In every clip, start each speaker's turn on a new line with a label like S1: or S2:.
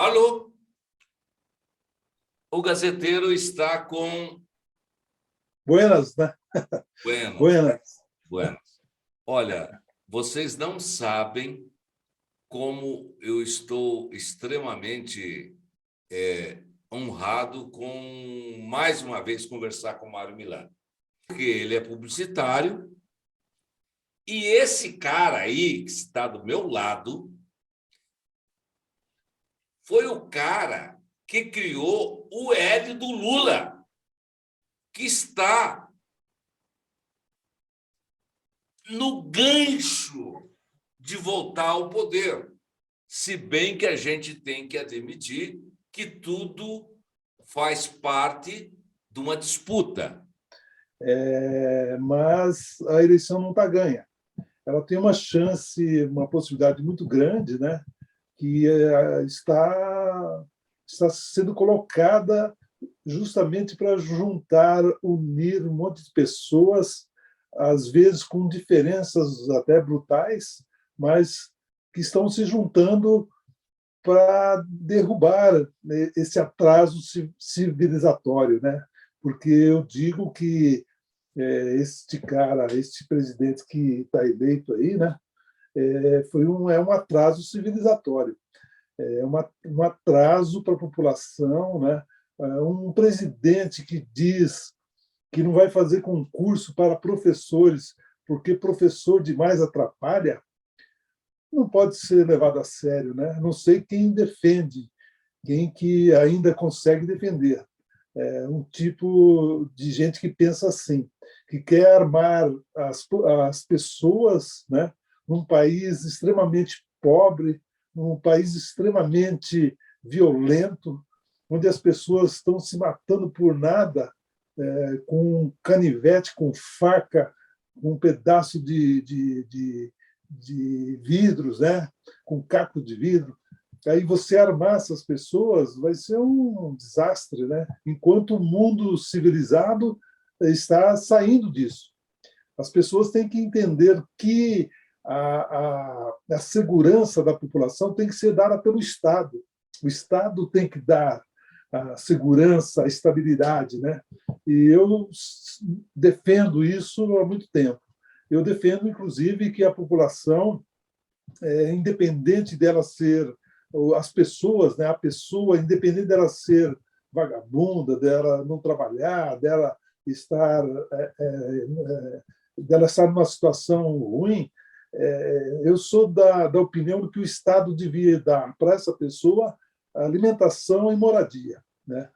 S1: Alô? O gazeteiro está com...
S2: Buenas, né?
S1: Buenas.
S2: Buenas.
S1: Buenas. Olha, vocês não sabem como eu estou extremamente honrado com, mais uma vez, conversar com o Mário Milano. Porque ele é publicitário e esse cara aí, que está do meu lado, foi o cara que criou o L do Lula, que está no gancho de voltar ao poder, se bem que a gente tem que admitir que tudo faz parte de uma disputa.
S2: Mas a eleição não está ganha. Ela tem uma chance, uma possibilidade muito grande, né? Que está sendo colocada justamente para juntar, unir um monte de pessoas, às vezes com diferenças até brutais, mas que estão se juntando para derrubar esse atraso civilizatório, né? Porque eu digo que este presidente que está eleito aí, né? É um atraso civilizatório, um atraso para a população, né? Um presidente que diz que não vai fazer concurso para professores porque professor demais atrapalha, não pode ser levado a sério, né? Não sei quem defende, quem que ainda consegue defender. É um tipo de gente que pensa assim, que quer armar as pessoas, né, num país extremamente pobre, num país extremamente violento, onde as pessoas estão se matando por nada, com canivete, com faca, com um pedaço de vidros, né, com caco de vidro. Aí você armar essas pessoas vai ser um desastre, né? Enquanto o mundo civilizado está saindo disso. As pessoas têm que entender que a segurança da população tem que ser dada pelo Estado. O Estado tem que dar a segurança, a estabilidade, né? E eu defendo isso há muito tempo. Eu defendo, inclusive, que a população, independente dela ser as pessoas, né, a pessoa, independente dela ser vagabunda, dela não trabalhar, dela estar numa situação ruim, eu sou da opinião de que o Estado devia dar para essa pessoa alimentação e moradia, né,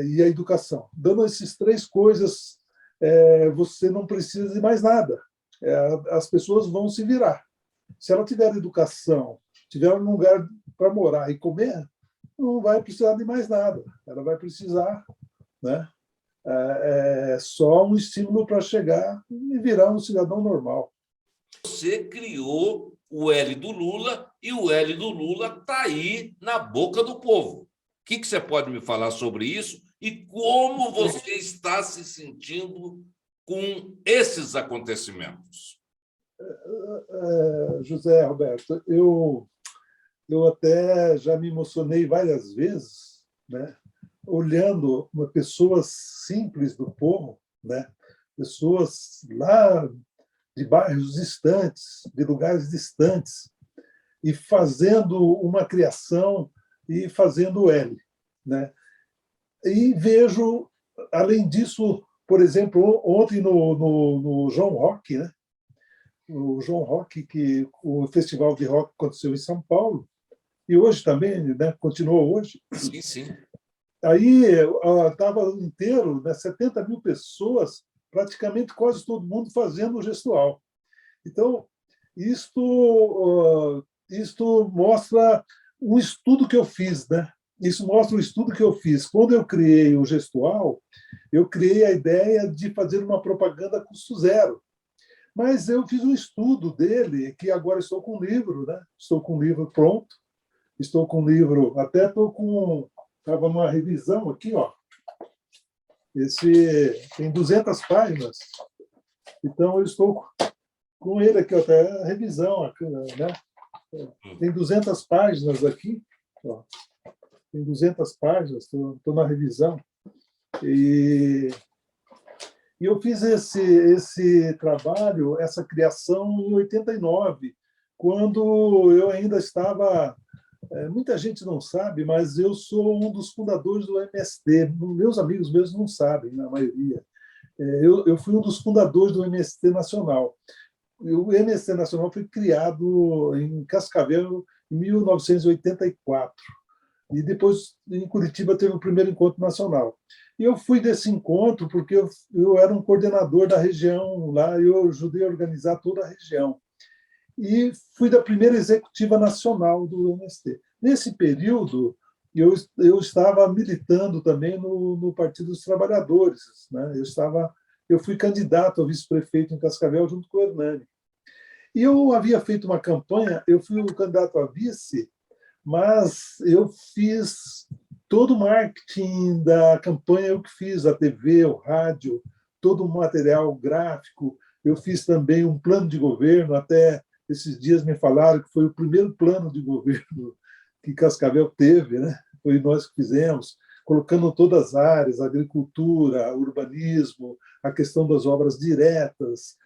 S2: e a educação. Dando essas três coisas, você não precisa de mais nada. As pessoas vão se virar. Se ela tiver educação, tiver um lugar para morar e comer, não vai precisar de mais nada. Ela vai precisar, né, só um estímulo para chegar e virar um cidadão normal.
S1: Você criou o L do Lula e o L do Lula está aí na boca do povo. O que você pode me falar sobre isso e como você está se sentindo com esses acontecimentos?
S2: José Roberto, eu até já me emocionei várias vezes, né, olhando pessoas simples do povo, né, pessoas lá de bairros distantes, de lugares distantes, e fazendo uma criação e fazendo L, né? E vejo, além disso, por exemplo, ontem no João Rock, né? O João Rock, que o festival de rock aconteceu em São Paulo, e hoje também, né, continuou hoje.
S1: Sim, sim.
S2: Aí estava inteiro, né, 70 mil pessoas, praticamente quase todo mundo fazendo o gestual. Então, isto mostra um estudo que eu fiz, né? Isso mostra o estudo que eu fiz. Quando eu criei o gestual, eu criei a ideia de fazer uma propaganda a custo zero. Mas eu fiz um estudo dele, que agora estou com o livro, né? Estou com o livro pronto, estou com o livro, até estou com... Estava uma revisão aqui, ó. Esse tem 200 páginas, então eu estou com ele aqui, até a revisão, né? Tem 200 páginas aqui, ó. tem 200 páginas, estou na revisão. E eu fiz esse trabalho, essa criação, em 89, quando eu ainda estava... Muita gente não sabe, mas eu sou um dos fundadores do MST. Meus amigos mesmo não sabem, na maioria. Eu fui um dos fundadores do MST Nacional. O MST Nacional foi criado em Cascavel em 1984. E depois, em Curitiba, teve o primeiro encontro nacional. E eu fui desse encontro porque eu era um coordenador da região lá, e eu ajudei a organizar toda a região. E fui da primeira executiva nacional do MST. Nesse período, eu estava militando também no Partido dos Trabalhadores, né? Eu fui candidato a vice-prefeito em Cascavel junto com o Hernani. E eu havia feito uma campanha, eu fui o candidato a vice, mas eu fiz todo o marketing da campanha, eu que fiz, a TV, o rádio, todo o material gráfico. Eu fiz também um plano de governo, até esses dias me falaram que foi o primeiro plano de governo que Cascavel teve, né? Foi nós que fizemos, colocando todas as áreas, agricultura, urbanismo, a questão das obras diretas,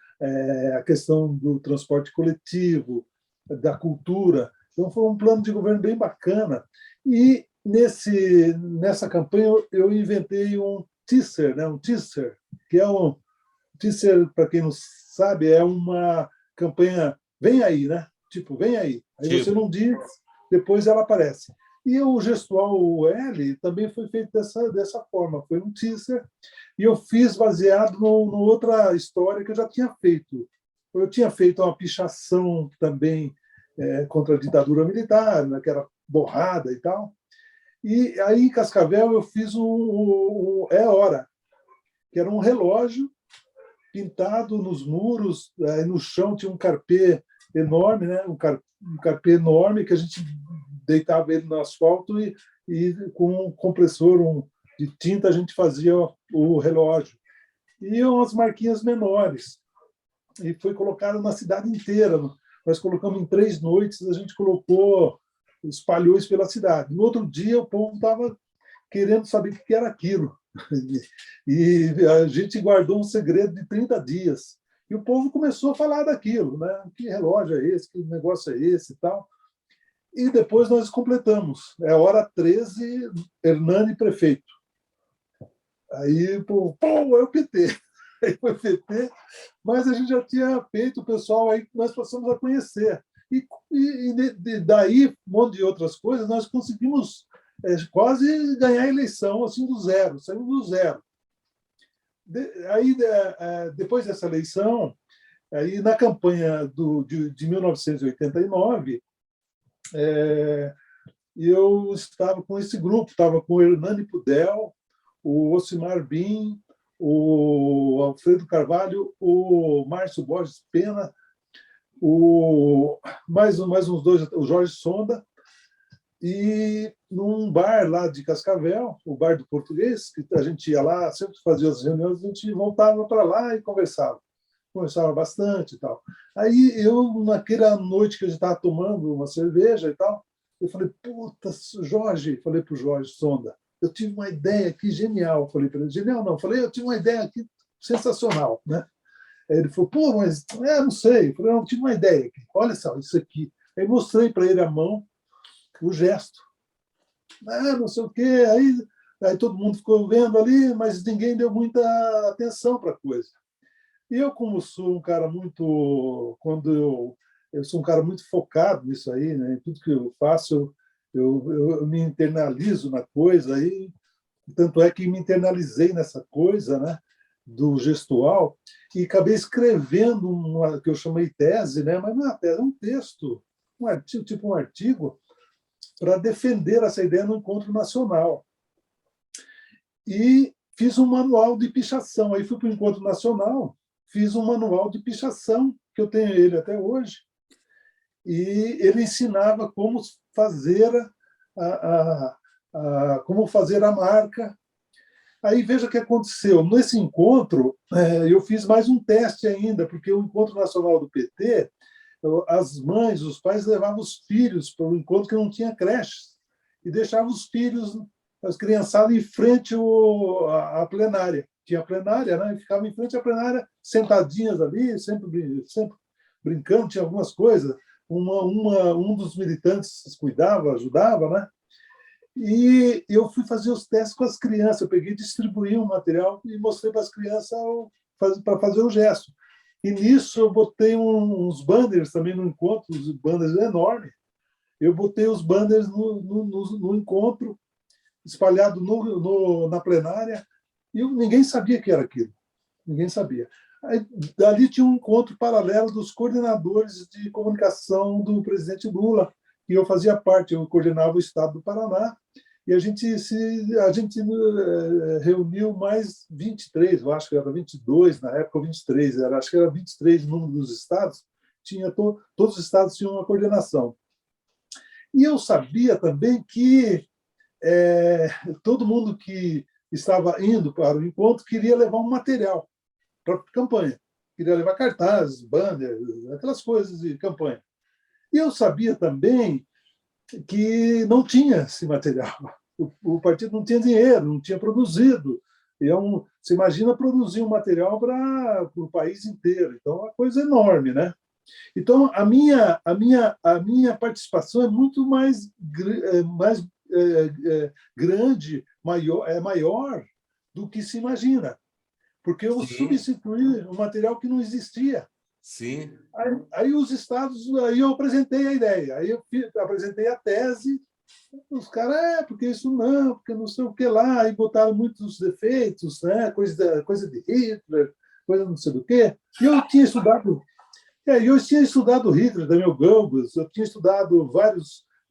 S2: a questão do transporte coletivo, da cultura. Então, foi um plano de governo bem bacana. E nessa campanha eu inventei um teaser, né? Um teaser, que é um teaser, para quem não sabe, é uma campanha vem aí, né? Tipo, vem aí. Aí você não diz, depois ela aparece. E o gestual L também foi feito dessa forma. Foi um teaser e eu fiz baseado numa outra história que eu já tinha feito. Eu tinha feito uma pichação também contra a ditadura militar, né, que era borrada e tal. E aí, em Cascavel, eu fiz É Hora, que era um relógio pintado nos muros, no chão tinha um carpê enorme, né? um carpê enorme que a gente deitava ele no asfalto e com um compressor de tinta a gente fazia o relógio. E umas marquinhas menores. E foi colocado na cidade inteira. Nós colocamos em 3 noites, a gente espalhou isso pela cidade. No outro dia, o povo estava querendo saber o que era aquilo. E a gente guardou um segredo de 30 dias. E o povo começou a falar daquilo, né? Que relógio é esse? Que negócio é esse? E tal. E depois nós completamos. É hora 13, Hernani prefeito. Aí, pô, é o PT. Aí foi o PT, mas a gente já tinha feito o pessoal, aí nós passamos a conhecer. E daí, um monte de outras coisas, nós conseguimos quase ganhar a eleição assim do zero, saímos do zero. Aí, depois dessa eleição, aí na campanha de 1989, eu estava com esse grupo, estava com o Hernani Pudel, o Ocimar Bin, o Alfredo Carvalho, o Márcio Borges Pena, mais uns 2, o Jorge Sonda, e num bar lá de Cascavel, o Bar do Português, que a gente ia lá, sempre fazia as reuniões, a gente voltava para lá e conversava bastante e tal. Aí eu, naquela noite que a gente estava tomando uma cerveja e tal, eu falei, puta, Jorge, falei para o Jorge Sonda, eu tive uma ideia aqui genial. Falei para ele, genial não, falei, eu tive uma ideia aqui sensacional, né? Aí ele falou, pô, mas não sei. Eu falei, não, eu tive uma ideia aqui, olha só, isso aqui. Aí mostrei para ele a mão, o gesto. Não sei o quê. Aí todo mundo ficou vendo ali, mas ninguém deu muita atenção para a coisa. E eu, como sou um cara muito... Eu sou um cara muito focado nisso aí, né? Em tudo que eu faço, eu me internalizo na coisa, aí, tanto é que me internalizei nessa coisa, né, do gestual, e acabei escrevendo uma que eu chamei tese, né, mas não é uma tese, é um texto, um artigo, tipo um artigo, para defender essa ideia no encontro nacional. E fiz um manual de pichação. Aí fui para o encontro nacional, fiz um manual de pichação, que eu tenho ele até hoje, e ele ensinava como fazer como fazer a marca. Aí veja o que aconteceu. Nesse encontro, eu fiz mais um teste ainda, porque o Encontro Nacional do PT, as mães, os pais levavam os filhos para o encontro que não tinha creches. e deixava os filhos, as criançadas, em frente à plenária. Tinha a plenária, né? E ficava em frente à plenária, sentadinhas ali, sempre brincando, tinha algumas coisas. Um dos militantes cuidava, ajudava, né? E eu fui fazer os testes com as crianças. Eu peguei, distribuí um material e mostrei para as crianças para fazer o gesto. E nisso eu botei uns banners também no encontro, os banners enormes. Eu botei os banners no encontro, espalhado na plenária, e ninguém sabia que era aquilo. Ninguém sabia. Aí, dali tinha um encontro paralelo dos coordenadores de comunicação do presidente Lula, e eu fazia parte, eu coordenava o estado do Paraná, e a gente reuniu mais 23, eu acho que era 22, na época 23, acho que era 23 o número dos estados, todos os estados tinham uma coordenação. E eu sabia também que todo mundo que estava indo para o encontro queria levar um material para a campanha. Queria levar cartazes, banners, aquelas coisas de campanha. E eu sabia também que não tinha esse material. O partido não tinha dinheiro, não tinha produzido. Você imagina produzir um material para o país inteiro. Então, é uma coisa enorme, né? Então, a minha participação é muito mais grande, maior do que se imagina, porque eu substituí um material que não existia.
S1: Sim.
S2: Aí os estados, aí eu apresentei a ideia, aí eu apresentei a tese, os caras, porque isso não, porque não sei o que lá, aí botaram muitos defeitos, né? Coisa de Hitler, coisa não sei do quê. E eu tinha estudado Daniel Goebbels, eu tinha estudado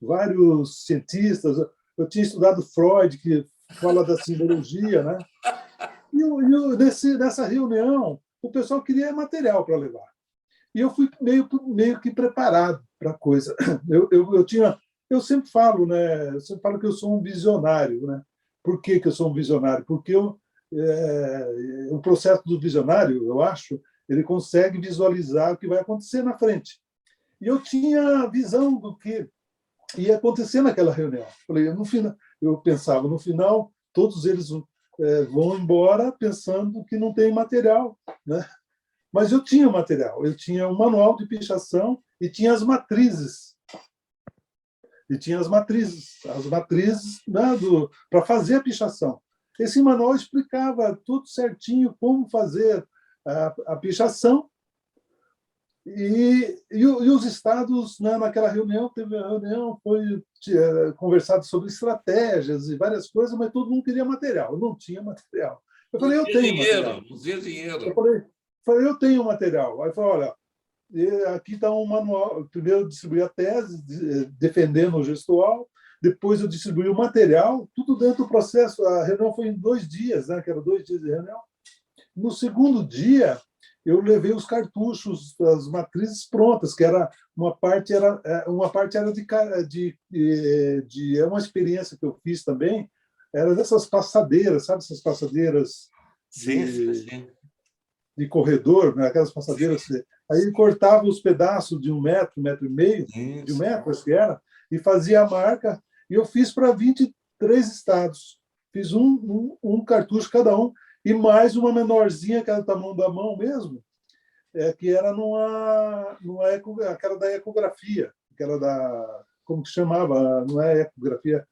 S2: vários cientistas, eu tinha estudado Freud, que fala da simbologia, né? Nessa reunião, o pessoal queria material para levar. E eu fui meio que preparado para a coisa. Eu sempre falo, né? Eu sempre falo que eu sou um visionário, né? Por que eu sou um visionário? Porque o processo do visionário, eu acho, ele consegue visualizar o que vai acontecer na frente. E eu tinha visão do que ia acontecer naquela reunião. Eu pensava, no final, todos eles vão embora pensando que não tem material, né? Mas eu tinha material, eu tinha um manual de pichação e tinha as matrizes. Né, para fazer a pichação. Esse manual explicava tudo certinho como fazer a pichação. E os estados, né, naquela reunião, foi conversado sobre estratégias e várias coisas, mas todo mundo queria material. Eu não tinha material. Eu falei, eu tenho material.
S1: Não tinha dinheiro.
S2: Eu falei, eu tenho material. Aí falou, olha, aqui está um manual. Primeiro eu distribuí a tese, defendendo o gestual. Depois eu distribuí o material, tudo dentro do processo. A reunião foi em 2 dias, né, que eram 2 dias de reunião. No segundo dia, eu levei os cartuchos, as matrizes prontas, que era uma parte era de uma experiência que eu fiz também, era dessas passadeiras, sabe, essas passadeiras de corredor, né? Aquelas passadeiras. Aí cortava os pedaços de 1 metro, 1,5 metros, de 1 metro, acho que era, e fazia a marca. E eu fiz para 23 estados. Fiz um cartucho cada um, e mais uma menorzinha, que era do tamanho da mão mesmo, que era aquela da ecografia, aquela da, como que chamava? Não é ecografia,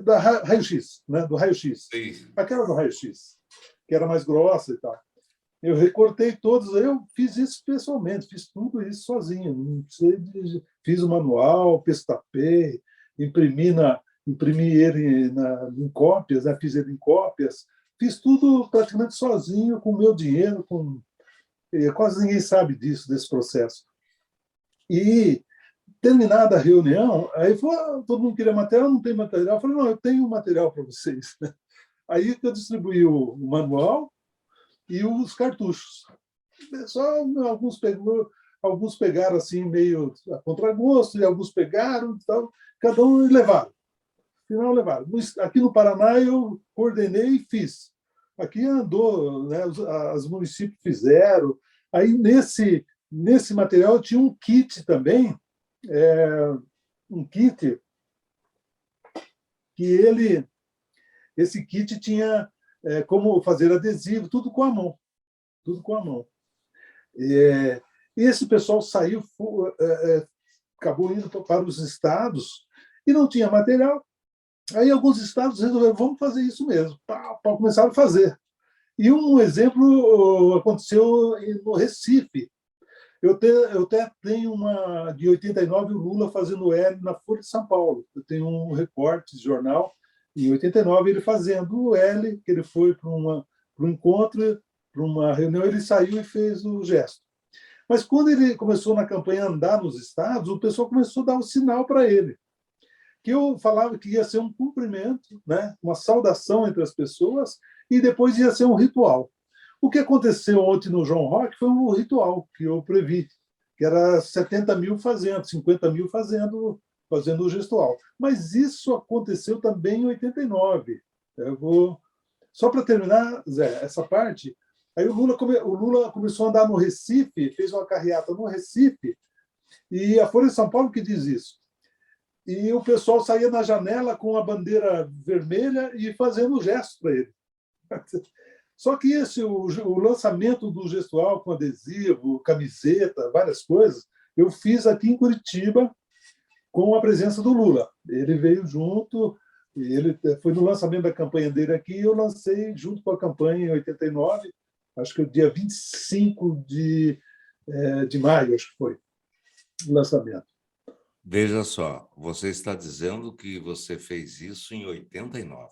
S2: da raio-x, né? Do raio-x. Aquela do raio-x, que era mais grossa e tal. Eu recortei todos, eu fiz isso pessoalmente, fiz tudo isso sozinho. Não sei, fiz o manual, pestapei, imprimi ele em cópias, né? Fiz ele em cópias, fiz tudo praticamente sozinho, com o meu dinheiro, quase ninguém sabe desse processo. E, terminada a reunião, aí todo mundo queria material, não tem material. Eu falei, não, eu tenho material para vocês. Aí que eu distribuí o manual e os cartuchos. Só alguns pegaram assim meio a contragosto, e alguns pegaram, então, cada um levaram. Final levaram. Aqui no Paraná eu coordenei e fiz. Aqui andou, né, os municípios fizeram. Aí nesse material tinha um kit também, um kit que esse kit tinha como fazer adesivo, tudo com a mão, tudo com a mão. E esse pessoal saiu, acabou indo para os estados e não tinha material. Aí alguns estados resolveram, vamos fazer isso mesmo, começaram a fazer. E um exemplo aconteceu no Recife. Eu até tenho uma de 89, o Lula fazendo L na Folha de São Paulo. Eu tenho um recorte de jornal, em 89, ele fazendo o L, que ele foi para um encontro, para uma reunião, ele saiu e fez o gesto. Mas quando ele começou na campanha a andar nos estados, o pessoal começou a dar um sinal para ele, que eu falava que ia ser um cumprimento, né? Uma saudação entre as pessoas, e depois ia ser um ritual. O que aconteceu ontem no João Rock foi um ritual que eu previ, que era 70 mil fazendo, 50 mil fazendo o gestual. Mas isso aconteceu também em 89. Só para terminar, Zé, essa parte, aí o Lula começou a andar no Recife, fez uma carreata no Recife, e a Folha de São Paulo que diz isso. E o pessoal saía na janela com a bandeira vermelha e fazendo o gesto para ele. Só que o lançamento do gestual com adesivo, camiseta, várias coisas, eu fiz aqui em Curitiba com a presença do Lula. Ele veio junto, ele foi no lançamento da campanha dele aqui, e eu lancei junto com a campanha em 89, acho que o dia 25 de maio, acho que foi o lançamento.
S1: Veja só, você está dizendo que você fez isso em 89.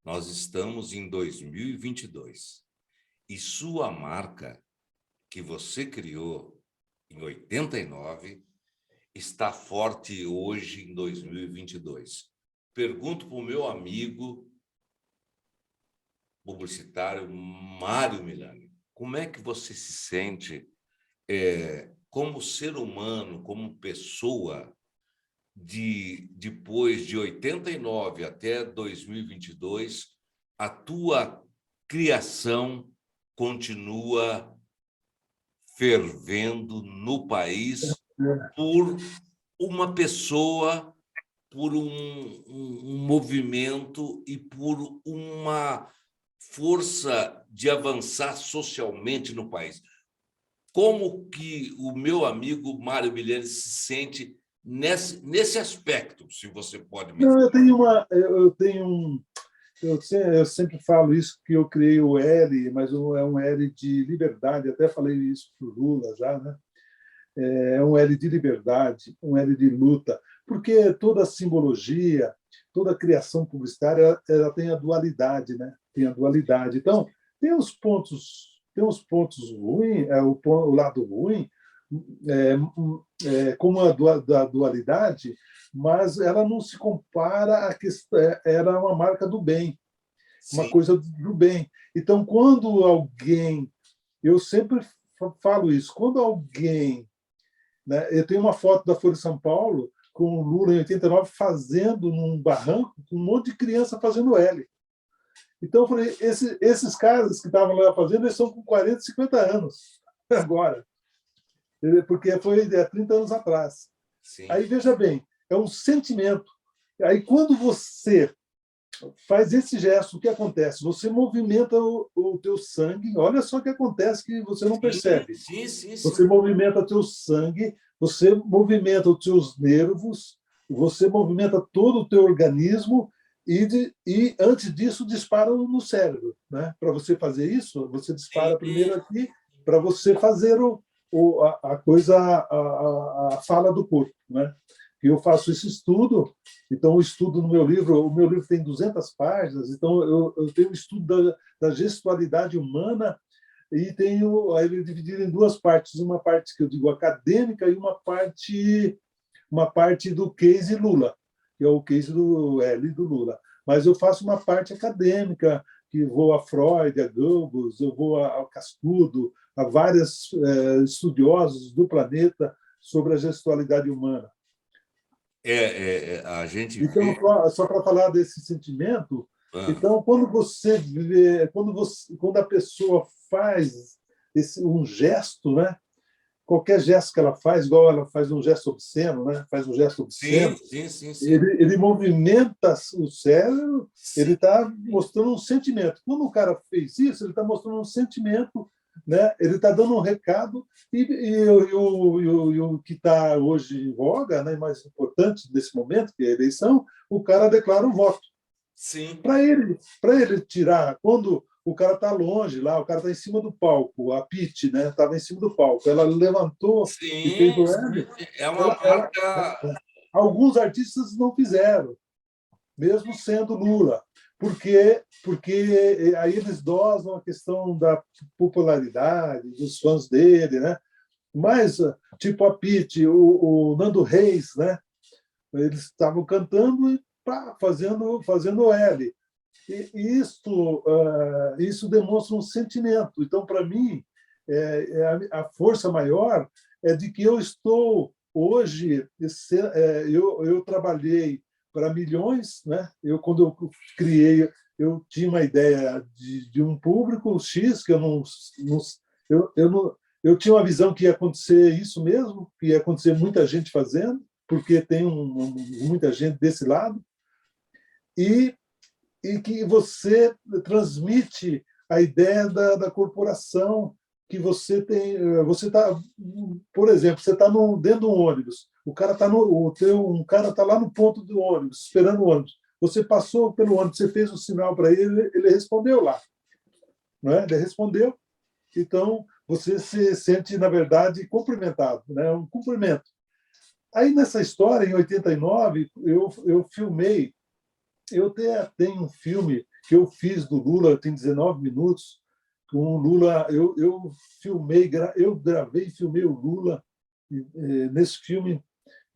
S1: Nós estamos em 2022 e sua marca, que você criou em 89, está forte hoje em 2022. Pergunto para o meu amigo publicitário Mário Milani, como é que você se sente como ser humano, como pessoa, depois de 89 até 2022, a tua criação continua fervendo no país por uma pessoa, por um movimento e por uma força de avançar socialmente no país. Como que o meu amigo Mário Milani se sente nesse aspecto, se você pode me dizer?
S2: Não, eu sempre falo isso, que eu criei o L, mas é um L de liberdade, até falei isso para o Lula já, né? É um L de liberdade, um L de luta, porque toda a simbologia, toda a criação publicitária, ela tem a dualidade, né? Tem a dualidade. Então, tem os pontos ruins, o lado ruim, como a dualidade, mas ela não se compara a questão, era uma marca do bem, uma coisa do bem. Então, quando alguém, eu sempre falo isso, quando alguém, né, eu tenho uma foto da Folha de São Paulo com o Lula em 89 fazendo num barranco com um monte de criança fazendo L. Então, eu falei, esses caras que estavam lá fazendo, eles são com 40, 50 anos agora, porque foi há 30 anos atrás.
S1: Sim.
S2: Aí, veja bem, é um sentimento. Aí, quando você faz esse gesto, o que acontece? Você movimenta o teu sangue, olha só o que acontece que você não percebe.
S1: Sim.
S2: Você movimenta o teu sangue, você movimenta os teus nervos, você movimenta todo o teu organismo e antes disso, dispara no cérebro. Né? Para você fazer isso, você dispara primeiro aqui para você fazer a coisa, a fala do corpo. Né? Eu faço esse estudo, então o estudo no meu livro, o meu livro tem 200 páginas, então eu tenho um estudo da gestualidade humana e tenho ele dividido em duas partes, uma parte que eu digo acadêmica e uma parte do case Lula, que é o case do L do Lula. Mas eu faço uma parte acadêmica, que vou a Freud, a Goebbels, eu vou ao Cascudo, a vários estudiosos do planeta sobre a gestualidade humana.
S1: A gente
S2: então,
S1: vê...
S2: só para falar desse sentimento, então, quando a pessoa faz um gesto, né? qualquer gesto que ela faz, igual ela faz um gesto obsceno, né? Faz um gesto obsceno,
S1: Sim.
S2: ele movimenta o cérebro, ele
S1: Sim.
S2: está mostrando um sentimento. Quando o cara fez isso, ele está mostrando um sentimento, né? Ele está dando um recado, e o que está hoje em voga, né? Mais importante nesse momento, que é a eleição, o cara declara o voto.
S1: Sim.
S2: Para ele tirar, quando o cara está longe lá, o cara está em cima do palco, a Pitty, né? Estava em cima do palco, ela levantou e fez
S1: Sim,
S2: o L.
S1: é uma
S2: ela,
S1: marca.
S2: alguns artistas não fizeram, mesmo sendo Lula, porque aí eles dosam a questão da popularidade dos fãs dele, né? Mas tipo a Pitty, o Nando Reis, né? Eles estavam cantando e pá, fazendo L. E isso demonstra um sentimento. Então, para mim, a força maior é de que eu estou hoje, eu trabalhei para milhões, né? Quando eu criei, eu tinha uma ideia de um público X que eu tinha uma visão que ia acontecer isso mesmo, que ia acontecer muita gente fazendo, porque tem muita gente desse lado, e que você transmite a ideia da corporação que você tem. Você está, por exemplo, você está dentro de um ônibus, o cara está um cara está lá no ponto do ônibus, esperando o ônibus. Você passou pelo ônibus, você fez um sinal para ele respondeu lá, não é? Ele respondeu. Então você se sente, na verdade, cumprimentado, né? Um cumprimento. Aí nessa história, em 89, eu filmei. Eu tenho um filme que eu fiz do Lula, tem 19 minutos, com o Lula. Eu filmei, eu gravei e filmei o Lula nesse filme,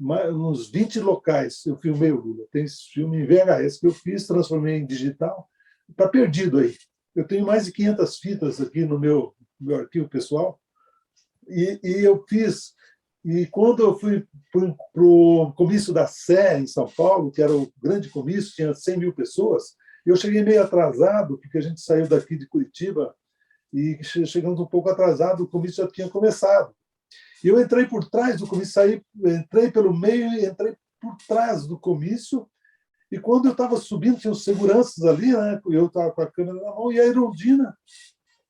S2: uns 20 locais. Eu filmei o Lula. Tem esse filme em VHS que eu fiz, transformei em digital. Está perdido aí. Eu tenho mais de 500 fitas aqui no meu arquivo pessoal. E eu fiz. E quando eu fui para o comício da Sé, em São Paulo, que era o grande comício, tinha 100 mil pessoas, eu cheguei meio atrasado, porque a gente saiu daqui de Curitiba e chegamos um pouco atrasado, o comício já tinha começado. E eu entrei por trás do comício, entrei pelo meio e entrei por trás do comício, e quando eu estava subindo, tinha os seguranças ali, né? Eu estava com a câmera na mão, e a Irondina,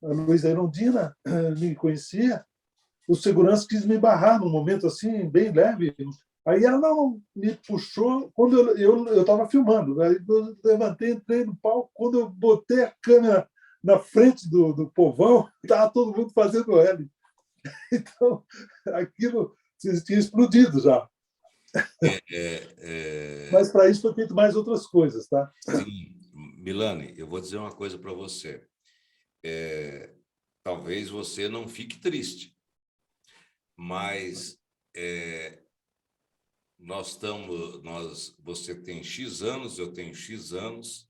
S2: a Luísa Irondina, me conhecia. O segurança quis me barrar num momento assim, bem leve. Aí ela não me puxou. Quando eu estava filmando, aí eu levantei, entrei no palco. Quando eu botei a câmera na frente do povão, estava todo mundo fazendo L. Então, aquilo tinha explodido já. Mas para isso foi feito mais outras coisas, tá?
S1: Sim, Milani, eu vou dizer uma coisa para você. Talvez você não fique triste, mas você tem X anos, eu tenho X anos.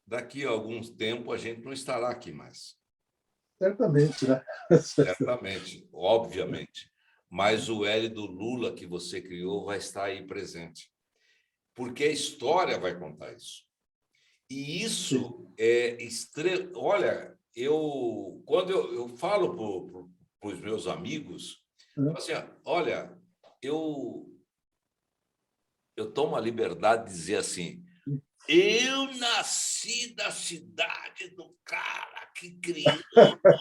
S1: Daqui a algum tempo a gente não estará aqui mais.
S2: Certamente, né?
S1: Certamente, obviamente. Mas o L do Lula que você criou vai estar aí presente. Porque a história vai contar isso. E isso é extremo. Olha, quando eu falo para os meus amigos, assim, olha, eu tomo a liberdade de dizer assim, eu nasci da cidade do cara que criou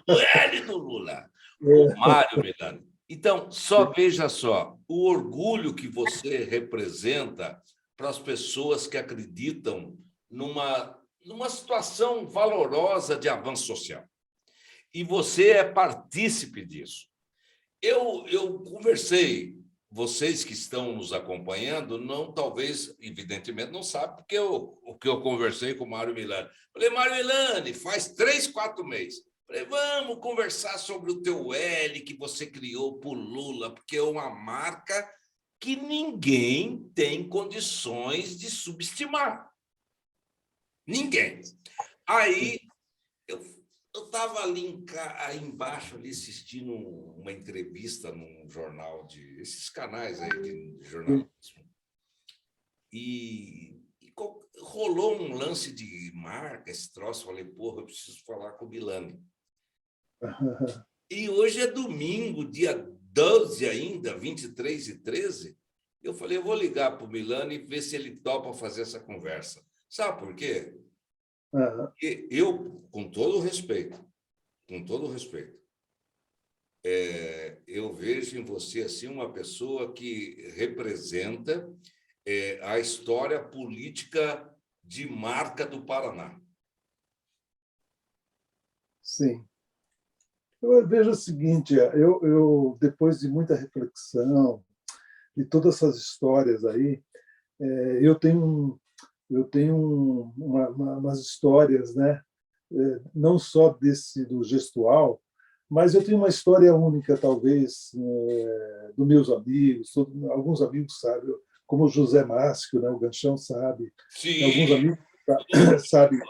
S1: o L do Lula, o Mário Milani. Então, só veja só, o orgulho que você representa para as pessoas que acreditam numa situação valorosa de avanço social. E você é partícipe disso. Eu conversei, vocês que estão nos acompanhando, talvez, evidentemente, não sabem, porque o que eu conversei com o Mário Milani. Falei, Mário Milani, faz 3, 4 meses. Falei, vamos conversar sobre o teu L que você criou para o Lula, porque é uma marca que ninguém tem condições de subestimar. Ninguém. Aí, eu estava ali aí embaixo, ali, assistindo uma entrevista num jornal esses canais aí de jornalismo, e rolou um lance de marca, esse troço. Falei, porra, eu preciso falar com o Milani. E hoje é domingo, dia 12 ainda, 23h13, eu falei, eu vou ligar para o Milani e ver se ele topa fazer essa conversa. Sabe por quê? Porque eu, com todo respeito, eu vejo em você assim uma pessoa que representa a história política de marca do Paraná.
S2: Sim. Eu vejo o seguinte, eu depois de muita reflexão, de todas essas histórias aí, eu tenho umas histórias, né? Não só do gestual, mas eu tenho uma história única, talvez, dos meus amigos, alguns amigos sabem, como o José Máscio, né? O Ganchão sabe, alguns
S1: Sim.
S2: amigos sabem,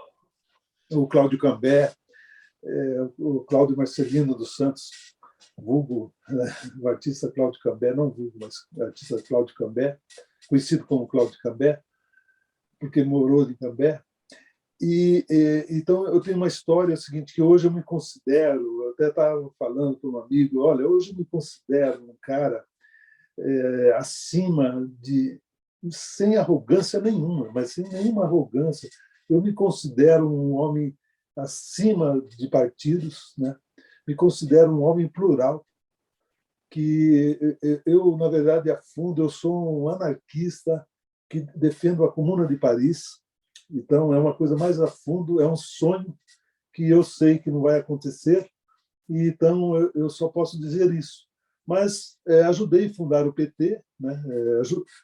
S2: o Cláudio Cambé, o Cláudio Marcelino dos Santos, vulgo, né? O artista Cláudio Cambé, não vulgo, mas o artista Cláudio Cambé, conhecido como Cláudio Cambé, porque morou em Cambé. Então, eu tenho uma história seguinte, que hoje eu me considero, eu até estava falando com um amigo, olha, hoje eu me considero um cara acima de, sem arrogância nenhuma, mas sem nenhuma arrogância, eu me considero um homem acima de partidos, né? Me considero um homem plural, que eu, na verdade, a fundo, eu sou um anarquista que defendo a Comuna de Paris. Então, é uma coisa mais a fundo, é um sonho que eu sei que não vai acontecer, e então eu só posso dizer isso. Mas ajudei a fundar o PT, né?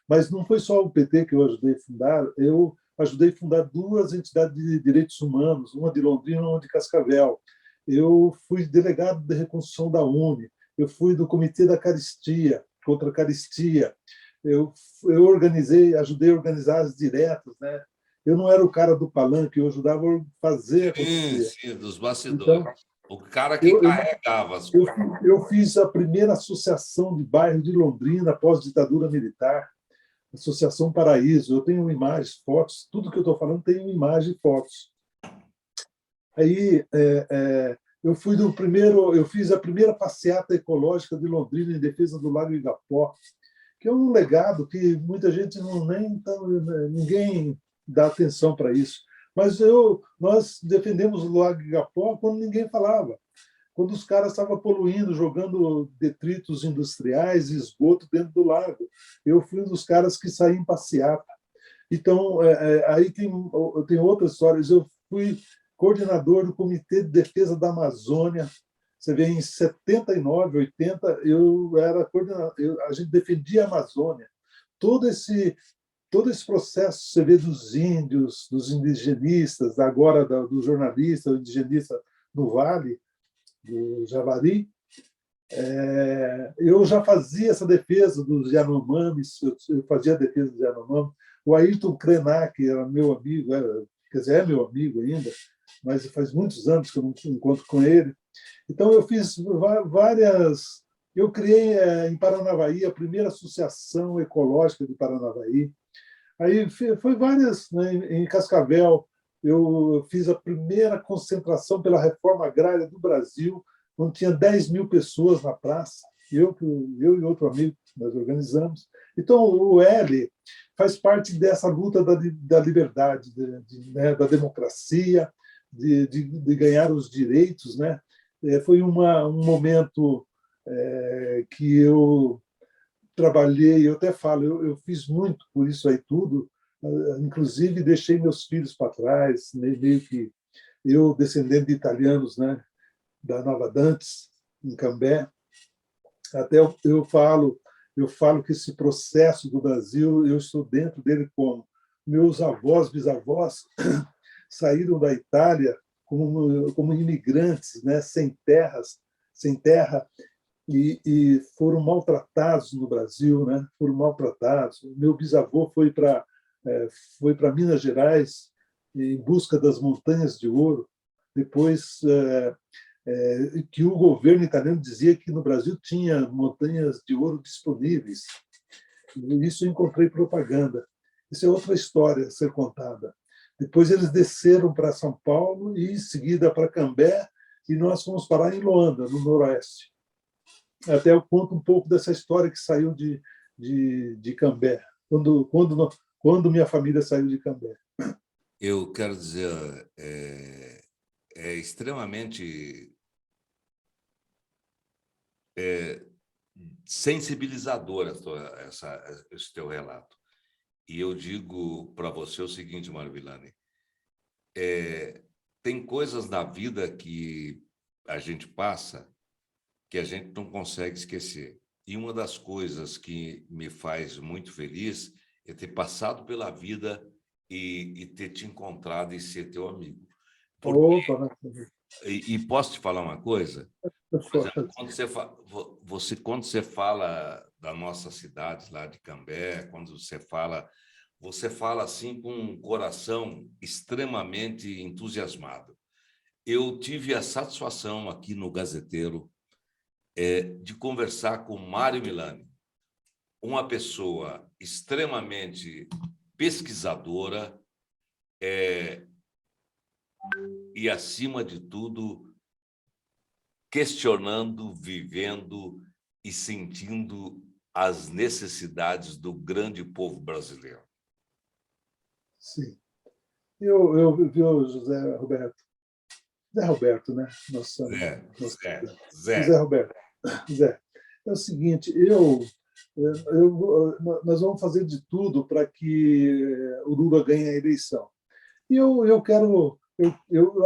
S2: Mas não foi só o PT que eu ajudei a fundar, eu ajudei a fundar duas entidades de direitos humanos, uma de Londrina e uma de Cascavel. Eu fui delegado de reconstrução da UNE, eu fui do Comitê da Caristia, contra a Caristia, eu organizei, ajudei a organizar as diretas, né? Eu não era o cara do palanque, eu ajudava a fazer acontecer.
S1: Sim, dos bastidores.
S2: Então,
S1: O cara que carregava as coisas.
S2: eu fiz a primeira associação de bairro de Londrina após a ditadura militar, Associação Paraíso. Eu tenho imagens, fotos, tudo que eu estou falando tem imagem e fotos. Aí eu fiz a primeira passeata ecológica de Londrina em defesa do Lago Igapó, que é um legado que muita gente ninguém dá atenção para isso. Mas nós defendemos o Lago Igapó quando ninguém falava, quando os caras estavam poluindo, jogando detritos industriais e esgoto dentro do lago. Eu fui um dos caras que saí em passeata. Então, aí tem outras histórias. Eu fui coordenador do Comitê de Defesa da Amazônia. Você vê, em 79, 80, eu era coordenador, a gente defendia a Amazônia. Todo esse processo, você vê, dos índios, dos indigenistas, agora do jornalista, o indigenista no Vale, do Javari, eu já fazia essa defesa dos Yanomamis, eu fazia a defesa dos Yanomamis. O Ayrton Krenak era meu amigo, quer dizer, é meu amigo ainda, mas faz muitos anos que eu não encontro com ele. Então, eu fiz várias... Eu criei, em Paranavaí, a primeira associação ecológica de Paranavaí. Aí foi várias, né? Em Cascavel, eu fiz a primeira concentração pela reforma agrária do Brasil, onde tinha 10 mil pessoas na praça. Eu e outro amigo, nós organizamos. Então, o L faz parte dessa luta da liberdade, né, da democracia, de ganhar os direitos, né? Foi um momento que eu trabalhei, eu até falo, eu fiz muito por isso aí tudo, inclusive deixei meus filhos para trás, meio que eu, descendente de italianos, né, da Nova Dantes, em Cambé. Até eu falo que esse processo do Brasil, eu estou dentro dele como meus avós, bisavós, saíram da Itália como imigrantes, né, sem terra, e foram maltratados no Brasil, né? Foram maltratados. Meu bisavô foi para Minas Gerais em busca das montanhas de ouro, depois que o governo italiano dizia que no Brasil tinha montanhas de ouro disponíveis. Isso eu encontrei propaganda. Isso é outra história a ser contada. Depois eles desceram para São Paulo e, em seguida, para Cambé, e nós fomos parar em Loanda, no Noroeste. Até eu conto um pouco dessa história que saiu de Cambé, quando minha família saiu de Cambé.
S1: Eu quero dizer, é extremamente sensibilizador esse teu relato. E eu digo para você o seguinte, Mário Villani, tem coisas na vida que a gente passa que a gente não consegue esquecer. E uma das coisas que me faz muito feliz é ter passado pela vida e ter te encontrado e ser teu amigo.
S2: Opa,
S1: E posso te falar uma coisa? Por exemplo, quando você fala da nossa cidade lá de Cambé, quando você fala assim com um coração extremamente entusiasmado. Eu tive a satisfação aqui no Gazeteiro de conversar com Mário Villani, uma pessoa extremamente pesquisadora e, acima de tudo, questionando, vivendo e sentindo as necessidades do grande povo brasileiro.
S2: Sim. Eu vi o José Roberto. Zé Roberto, né? Zé Roberto. Zé, é o seguinte, nós vamos fazer de tudo para que o Lula ganhe a eleição. E eu quero,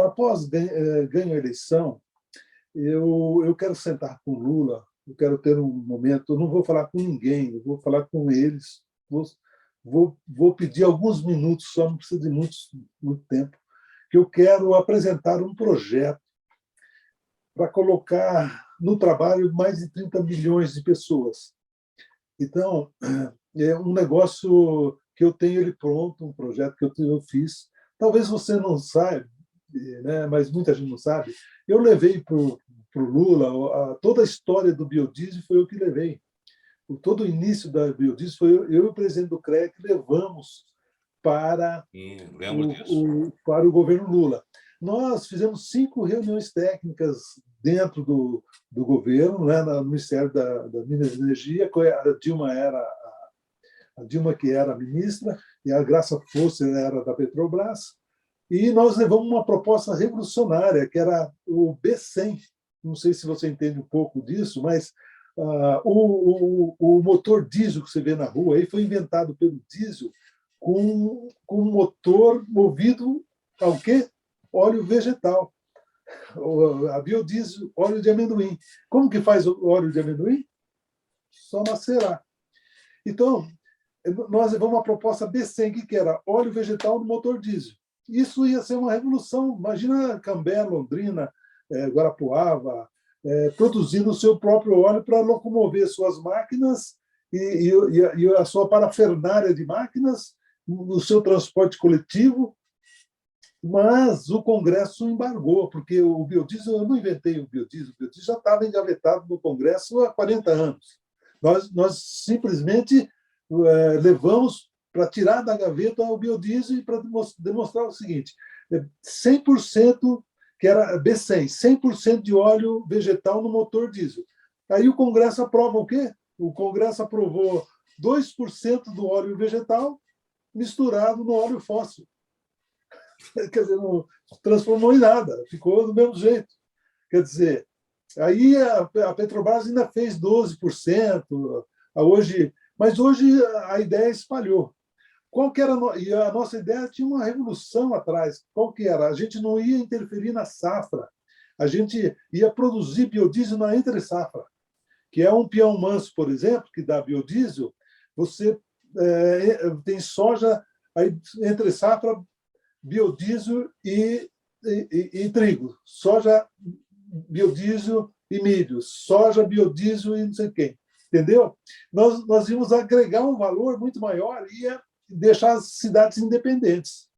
S2: após ganho a eleição, eu quero sentar com o Lula, eu quero ter um momento, eu não vou falar com ninguém, eu vou falar com eles, vou pedir alguns minutos, só não precisa de muito tempo, que eu quero apresentar um projeto para colocar no trabalho mais de 30 milhões de pessoas. Então, é um negócio que eu tenho ele pronto, um projeto que eu fiz. Talvez você não saiba, né, mas muita gente não sabe. Eu levei para o Lula toda a história do biodiesel, foi eu que levei. Todo o início da biodiesel foi eu e o presidente do CREA que levamos para o governo Lula. Nós fizemos 5 reuniões técnicas dentro do governo, né, no Ministério da Minas e Energia. A Dilma que era a ministra e a Graça Força era da Petrobras. E nós levamos uma proposta revolucionária, que era o B100. Não sei se você entende um pouco disso, mas o motor diesel que você vê na rua aí foi inventado pelo diesel com um motor movido ao quê? Óleo vegetal. A biodiesel, óleo de amendoim. Como que faz o óleo de amendoim? Só macerar. Então, nós levamos uma proposta B100, que era óleo vegetal no motor diesel. Isso ia ser uma revolução. Imagina Cambé, Londrina, Guarapuava, produzindo o seu próprio óleo para locomover suas máquinas e a sua parafernália de máquinas, no seu transporte coletivo. Mas o Congresso embargou, porque o biodiesel, eu não inventei o biodiesel já estava engavetado no Congresso há 40 anos. Nós simplesmente levamos para tirar da gaveta o biodiesel e para demonstrar o seguinte: 100%, que era B100, 100% de óleo vegetal no motor diesel. Aí o Congresso aprova o quê? O Congresso aprovou 2% do óleo vegetal misturado no óleo fóssil. Quer dizer, não transformou em nada, ficou do mesmo jeito. Quer dizer, aí a Petrobras ainda fez 12%, mas hoje a ideia espalhou. Qual que era? E a nossa ideia tinha uma revolução atrás. Qual que era? A gente não ia interferir na safra, a gente ia produzir biodiesel na entre-safra, que é um peão manso, por exemplo, que dá biodiesel. Você tem soja, aí entre-safra, biodiesel e trigo, soja, biodiesel e milho, soja, biodiesel e não sei quem. Entendeu? Nós íamos agregar um valor muito maior e ia deixar as cidades independentes.